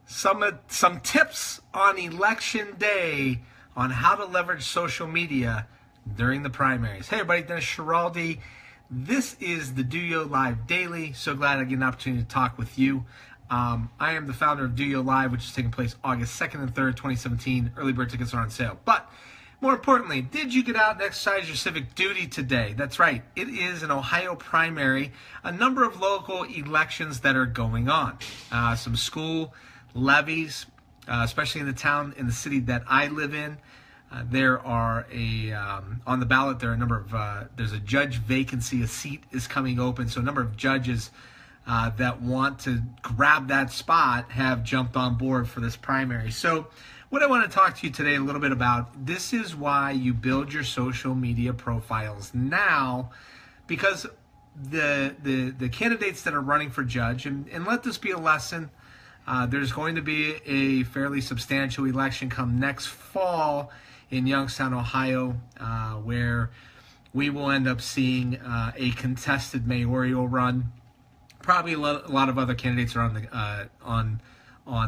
Some tips on election day on how to leverage social media during the primaries. Hey everybody, Dennis Schiraldi. This is the DOYO Live Daily. So glad I get an opportunity to talk with you. I am the founder of DOYO Live, which is taking place August 2nd and 3rd, 2017. Early bird tickets are on sale. But more importantly, did you get out and exercise your civic duty today? That's right. It is an Ohio primary, a number of local elections that are going on. Some school levies, especially in the city that I live in. There are on the ballot, there are a number of, there's a judge vacancy, a seat is coming open. So a number of judges that want to grab that spot have jumped on board for this primary. So what I want to talk to you today a little bit about, this is why you build your social media profiles now, because the candidates that are running for judge, and let this be a lesson, there's going to be a fairly substantial election come next fall in Youngstown, Ohio, where we will end up seeing a contested mayoral run. Probably a lot of other candidates are on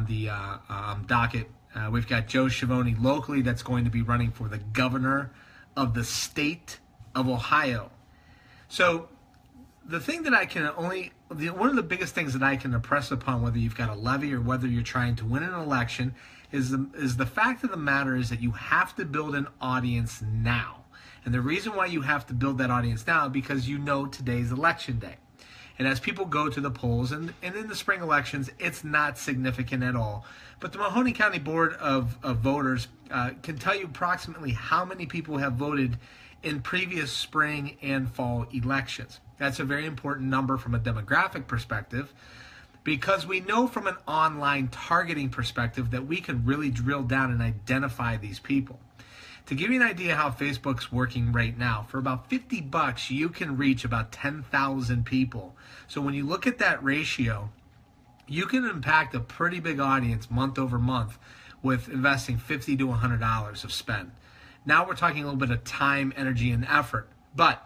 the docket. We've got Joe Schiavone locally that's going to be running for the governor of the state of Ohio. So the thing that I can one of the biggest things that I can impress upon, whether you've got a levy or whether you're trying to win an election, is the fact of the matter is that you have to build an audience now. And the reason why you have to build that audience now, because you know today's election day. And as people go to the polls, and in the spring elections, it's not significant at all. But the Mahoney County Board of Voters can tell you approximately how many people have voted in previous spring and fall elections. That's a very important number from a demographic perspective, because we know from an online targeting perspective that we can really drill down and identify these people. To give you an idea how Facebook's working right now, for about $50, you can reach about 10,000 people. So when you look at that ratio, you can impact a pretty big audience month over month with investing $50 to $100 of spend. Now we're talking a little bit of time, energy, and effort, but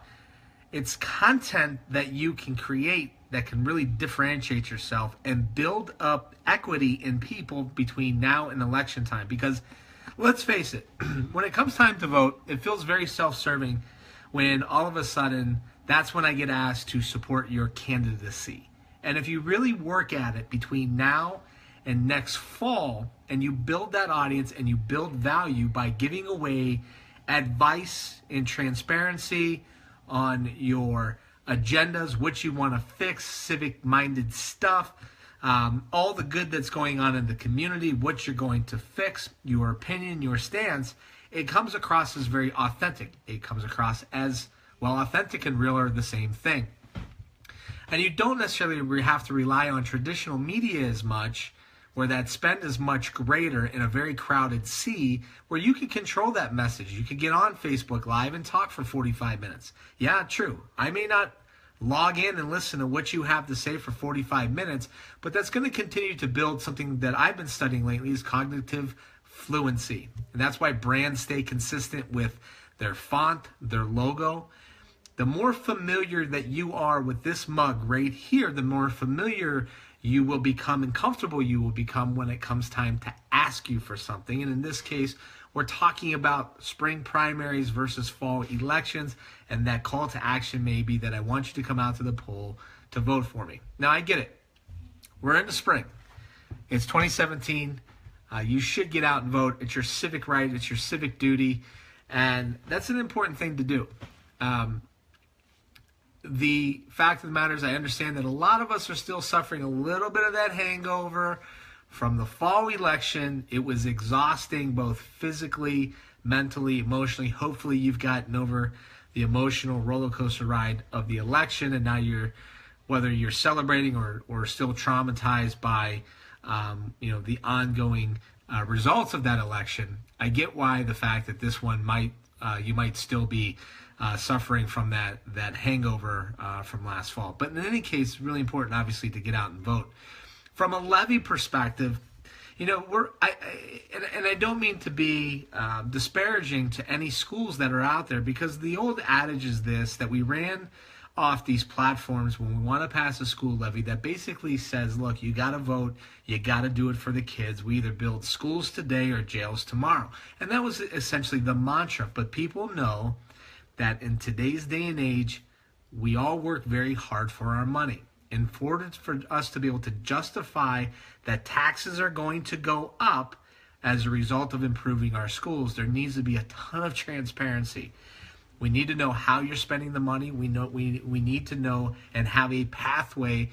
it's content that you can create that can really differentiate yourself and build up equity in people between now and election time. Because let's face it, when it comes time to vote, it feels very self-serving when all of a sudden that's when I get asked to support your candidacy. And if you really work at it between now and next fall, and you build that audience and you build value by giving away advice and transparency on your agendas, what you want to fix, civic-minded stuff, all the good that's going on in the community, what you're going to fix, your opinion, your stance, it comes across as very authentic. It comes across as, well, authentic and real are the same thing. And you don't necessarily have to rely on traditional media as much, where that spend is much greater in a very crowded sea, where you can control that message. You can get on Facebook Live and talk for 45 minutes. Yeah, true. I may not log in and listen to what you have to say for 45 minutes, but that's going to continue to build something that I've been studying lately, is cognitive fluency. And that's why brands stay consistent with their font, their logo. The more familiar that you are with this mug right here, the more familiar you will become and comfortable you will become when it comes time to ask you for something. And in this case, we're talking about spring primaries versus fall elections, and that call to action may be that I want you to come out to the poll to vote for me. Now, I get it. We're in the spring. It's 2017. You should get out and vote. It's your civic right. It's your civic duty. And that's an important thing to do. The fact of the matter is, I understand that a lot of us are still suffering a little bit of that hangover from the fall election. It was exhausting, both physically, mentally, emotionally. Hopefully you've gotten over the emotional roller coaster ride of the election, and now whether you're celebrating or still traumatized by the ongoing results of that election. I get why the fact that this one you might still be suffering from that hangover from last fall. But in any case, it's really important, obviously, to get out and vote. From a levy perspective, I don't mean to be disparaging to any schools that are out there, because the old adage is this, that we ran off these platforms when we want to pass a school levy that basically says, look, you got to vote, you got to do it for the kids. We either build schools today or jails tomorrow. And that was essentially the mantra. But people know that in today's day and age, we all work very hard for our money. In order for us to be able to justify that taxes are going to go up as a result of improving our schools, there needs to be a ton of transparency. We need to know how you're spending the money. We need to know and have a pathway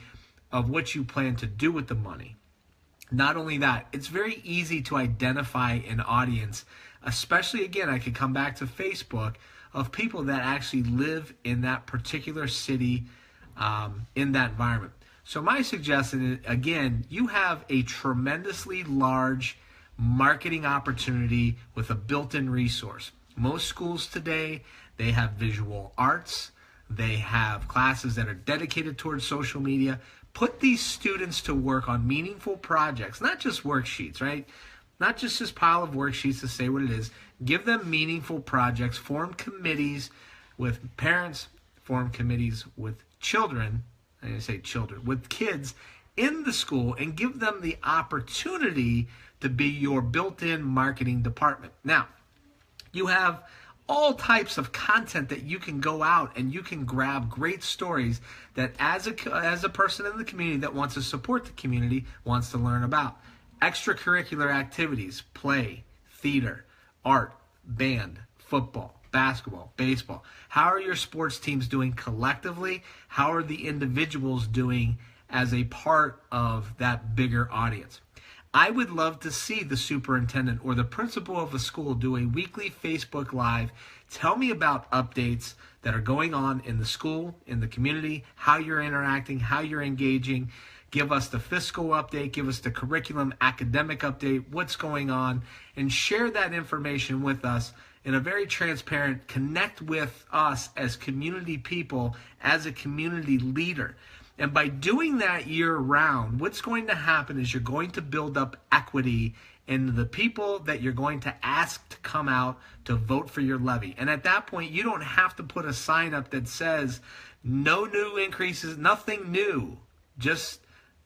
of what you plan to do with the money. Not only that, it's very easy to identify an audience, especially, again, I could come back to Facebook, of people that actually live in that particular city, in that environment. So my suggestion is, again, you have a tremendously large marketing opportunity with a built-in resource. Most schools today, they have visual arts. They have classes that are dedicated towards social media. Put these students to work on meaningful projects, not just worksheets, right? Not just this pile of worksheets to say what it is. Give them meaningful projects. Form committees with parents. Form committees with children. I say children, with kids in the school, and give them the opportunity to be your built-in marketing department. Now, you have all types of content that you can go out and you can grab great stories that as a person in the community that wants to support the community wants to learn about. Extracurricular activities, play, theater, art, band, football, basketball, baseball. How are your sports teams doing collectively? How are the individuals doing as a part of that bigger audience? I would love to see the superintendent or the principal of a school do a weekly Facebook Live. Tell me about updates that are going on in the school, in the community, how you're interacting, how you're engaging. Give us the fiscal update, give us the curriculum, academic update, what's going on, and share that information with us in a very transparent, connect with us as community people, as a community leader. And by doing that year-round, what's going to happen is you're going to build up equity in the people that you're going to ask to come out to vote for your levy. And at that point, you don't have to put a sign up that says, no new increases, nothing new. Just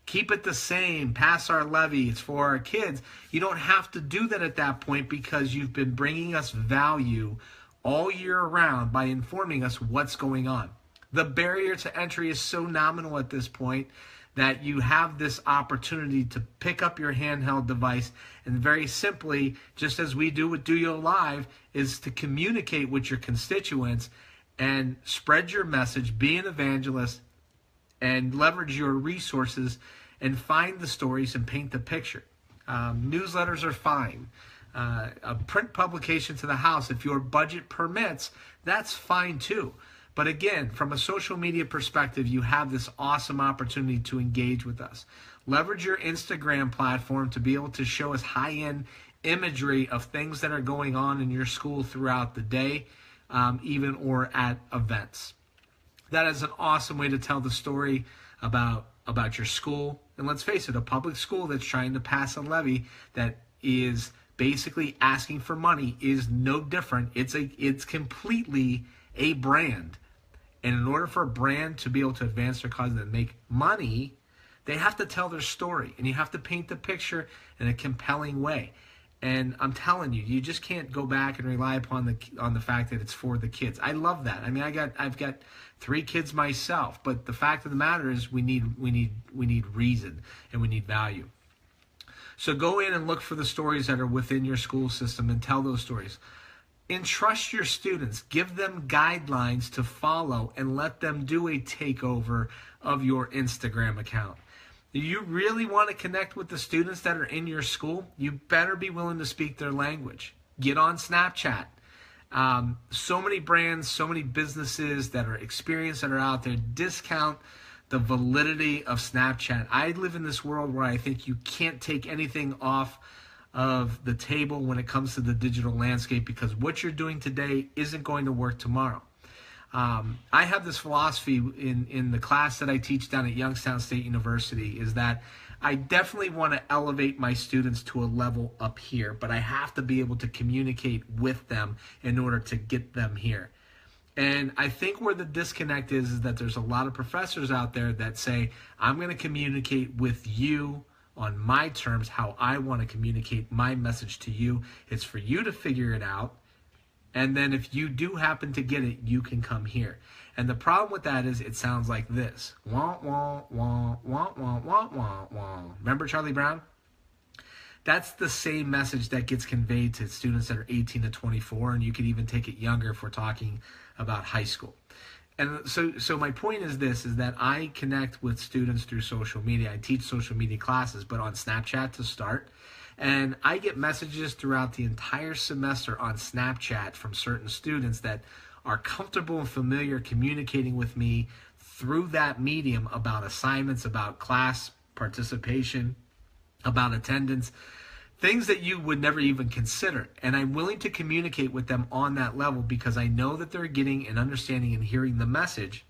keep it the same, pass our levy, it's for our kids. You don't have to do that at that point because you've been bringing us value all year round by informing us what's going on. The barrier to entry is so nominal at this point that you have this opportunity to pick up your handheld device and very simply, just as we do with DOYO Live, is to communicate with your constituents and spread your message, be an evangelist, and leverage your resources and find the stories and paint the picture. Newsletters are fine. A print publication to the house, if your budget permits, that's fine too. But again, from a social media perspective, you have this awesome opportunity to engage with us. Leverage your Instagram platform to be able to show us high-end imagery of things that are going on in your school throughout the day, even or at events. That is an awesome way to tell the story about your school. And let's face it, a public school that's trying to pass a levy that is basically asking for money is no different. It's completely a brand. And in order for a brand to be able to advance their cause and make money, they have to tell their story. And you have to paint the picture in a compelling way. And I'm telling you, you just can't go back and rely upon the fact that it's for the kids. I love that. I mean, I've got 3 kids myself, but the fact of the matter is we need reason and we need value. So go in and look for the stories that are within your school system and tell those stories. Entrust your students, give them guidelines to follow, and let them do a takeover of your Instagram account. Do you really want to connect with the students that are in your school? You better be willing to speak their language. Get on Snapchat. So many brands, so many businesses that are experienced that are out there discount the validity of Snapchat. I live in this world where I think you can't take anything off of the table when it comes to the digital landscape because what you're doing today isn't going to work tomorrow. I have this philosophy in the class that I teach down at Youngstown State University is that I definitely want to elevate my students to a level up here, but I have to be able to communicate with them in order to get them here. And I think where the disconnect is that there's a lot of professors out there that say, I'm going to communicate with you on my terms, how I want to communicate my message to you. It's for you to figure it out. And then if you do happen to get it, you can come here. And the problem with that is it sounds like this. Wah, wah, wah, wah, wah, wah, wah, wah. Remember Charlie Brown? That's the same message that gets conveyed to students that are 18 to 24, and you could even take it younger if we're talking about high school. And so my point is this, is that I connect with students through social media. I teach social media classes, but on Snapchat to start. And I get messages throughout the entire semester on Snapchat from certain students that are comfortable and familiar communicating with me through that medium about assignments, about class participation, about attendance, things that you would never even consider. And I'm willing to communicate with them on that level because I know that they're getting and understanding and hearing the message.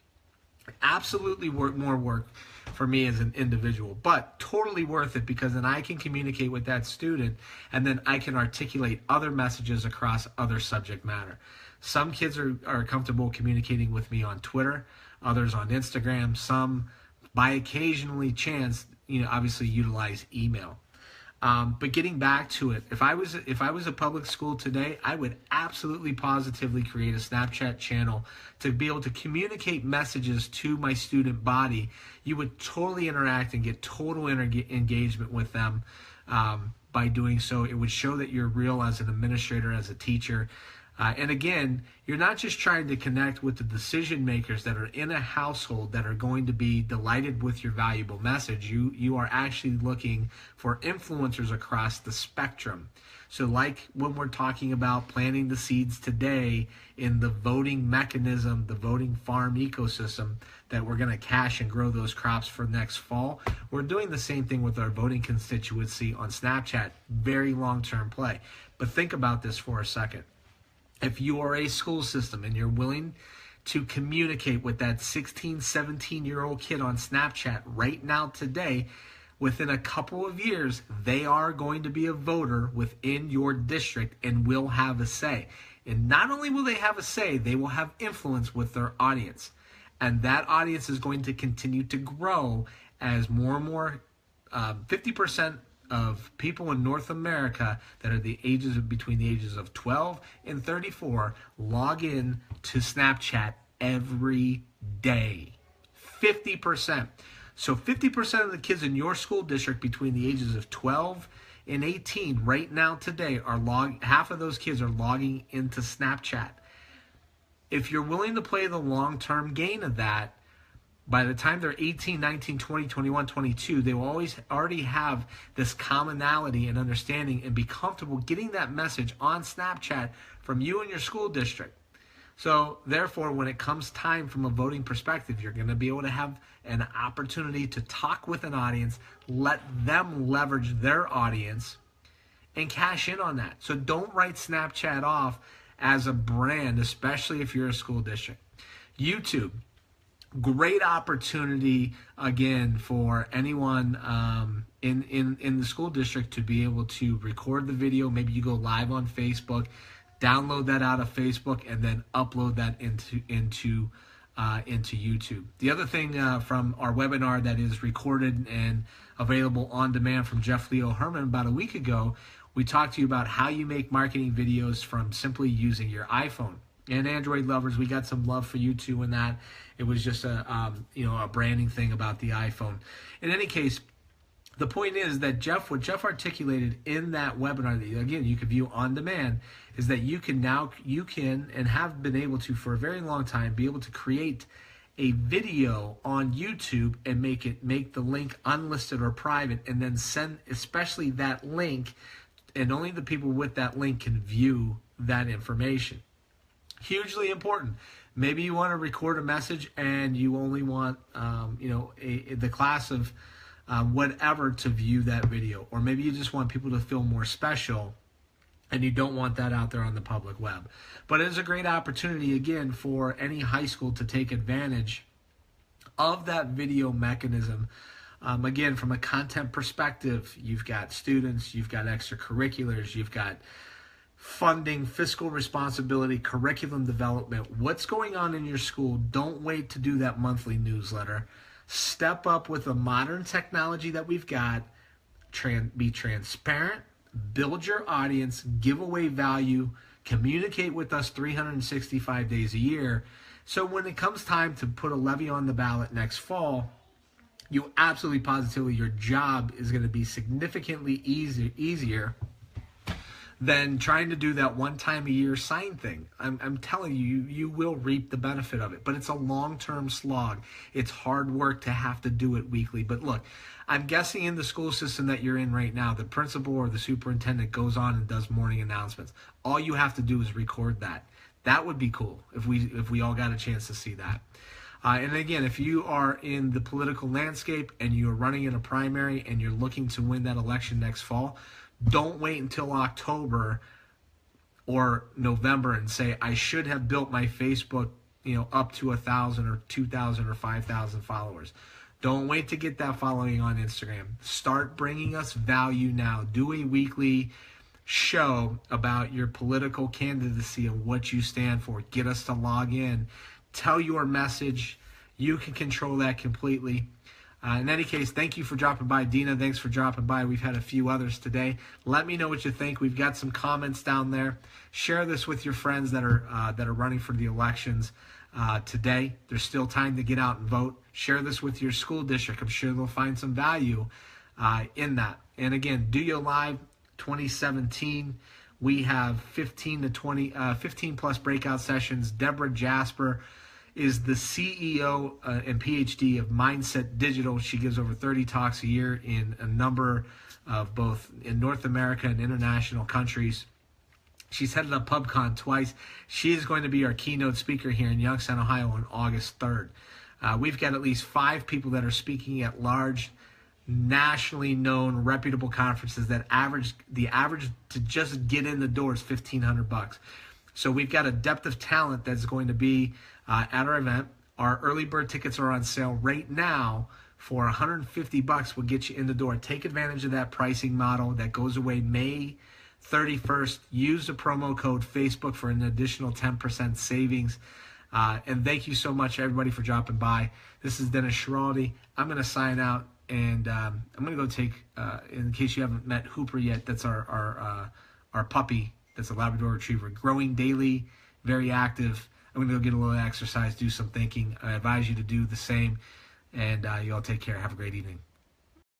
Absolutely more work for me as an individual, but totally worth it because then I can communicate with that student and then I can articulate other messages across other subject matter. Some kids are comfortable communicating with me on Twitter, others on Instagram, some by occasionally chance, obviously utilize email. But getting back to it, if I was a public school today, I would absolutely positively create a Snapchat channel to be able to communicate messages to my student body. You would totally interact and get total engagement with them by doing so. It would show that you're real as an administrator, as a teacher. And again, you're not just trying to connect with the decision makers that are in a household that are going to be delighted with your valuable message. You are actually looking for influencers across the spectrum. So like when we're talking about planting the seeds today in the voting mechanism, the voting farm ecosystem, that we're going to cash and grow those crops for next fall, we're doing the same thing with our voting constituency on Snapchat. Very long-term play. But think about this for a second. If you are a school system and you're willing to communicate with that 16, 17-year-old kid on Snapchat right now today, within a couple of years, they are going to be a voter within your district and will have a say. And not only will they have a say, they will have influence with their audience. And that audience is going to continue to grow as more and more 50% of people in North America that are between the ages of 12 and 34 log in to Snapchat every day. 50%. So 50% of the kids in your school district between the ages of 12 and 18 right now today half of those kids are logging into Snapchat. If you're willing to play the long-term gain of that, by the time they're 18, 19, 20, 21, 22, they will already have this commonality and understanding and be comfortable getting that message on Snapchat from you and your school district. So therefore, when it comes time from a voting perspective, you're going to be able to have an opportunity to talk with an audience, let them leverage their audience, and cash in on that. So don't write Snapchat off as a brand, especially if you're a school district. YouTube. Great opportunity, again, for anyone in the school district to be able to record the video. Maybe you go live on Facebook, download that out of Facebook, and then upload that into YouTube. The other thing from our webinar that is recorded and available on demand from Jeff Leo Herman about a week ago, we talked to you about how you make marketing videos from simply using your iPhone. And Android lovers, we got some love for you too in that. It was just a branding thing about the iPhone. In any case, the point is that what Jeff articulated in that webinar, that again you can view on demand, is that you can and have been able to for a very long time be able to create a video on YouTube and make the link unlisted or private, and then send especially that link, and only the people with that link can view that information. Hugely important. Maybe you want to record a message and you only want the class of whatever to view that video, or maybe you just want people to feel more special and you don't want that out there on the public web. But it is a great opportunity, again, for any high school to take advantage of that video mechanism. Again, from a content perspective, you've got students, you've got extracurriculars, you've got funding, fiscal responsibility, curriculum development, what's going on in your school. Don't wait to do that monthly newsletter. Step up with the modern technology that we've got. Be transparent, build your audience, give away value, communicate with us 365 days a year. So when it comes time to put a levy on the ballot next fall, you absolutely positively, your job is going to be significantly easier than trying to do that one time a year sign thing. I'm telling you, you will reap the benefit of it, but it's a long-term slog. It's hard work to have to do it weekly. But look, I'm guessing in the school system that you're in right now, the principal or the superintendent goes on and does morning announcements. All you have to do is record that. That would be cool if we all got a chance to see that. And again, if you are in the political landscape and you're running in a primary and you're looking to win that election next fall, don't wait until October or November and say, I should have built my Facebook, up to 1,000 or 2,000 or 5,000 followers. Don't wait to get that following on Instagram. Start bringing us value now. Do a weekly show about your political candidacy and what you stand for. Get us to log in. Tell your message. You can control that completely. In any case, thank you for dropping by. Dina, thanks for dropping by. We've had a few others today. Let me know what you think. We've got some comments down there. Share this with your friends that are running for the elections today. There's still time to get out and vote. Share this with your school district. I'm sure they'll find some value in that. And again, DOYO Live 2017. We have 15 plus breakout sessions. Deborah Jasper is the CEO and PhD of Mindset Digital. She gives over 30 talks a year in a number of both in North America and international countries. She's headed up PubCon twice. She is going to be our keynote speaker here in Youngstown, Ohio on August 3rd. We've got at least 5 people that are speaking at large, nationally known, reputable conferences that the average to just get in the door is $1,500. So we've got a depth of talent that's going to be at our event. Our early bird tickets are on sale right now for $150. Will get you in the door. Take advantage of that pricing model that goes away May 31st. Use the promo code Facebook for an additional 10% savings. And thank you so much, everybody, for dropping by. This is Dennis Schiraldi. I'm going to sign out, and I'm going to go take, in case you haven't met Hooper yet, that's our puppy. That's a Labrador Retriever, growing daily, very active. I'm going to go get a little exercise, do some thinking. I advise you to do the same, and you all take care. Have a great evening.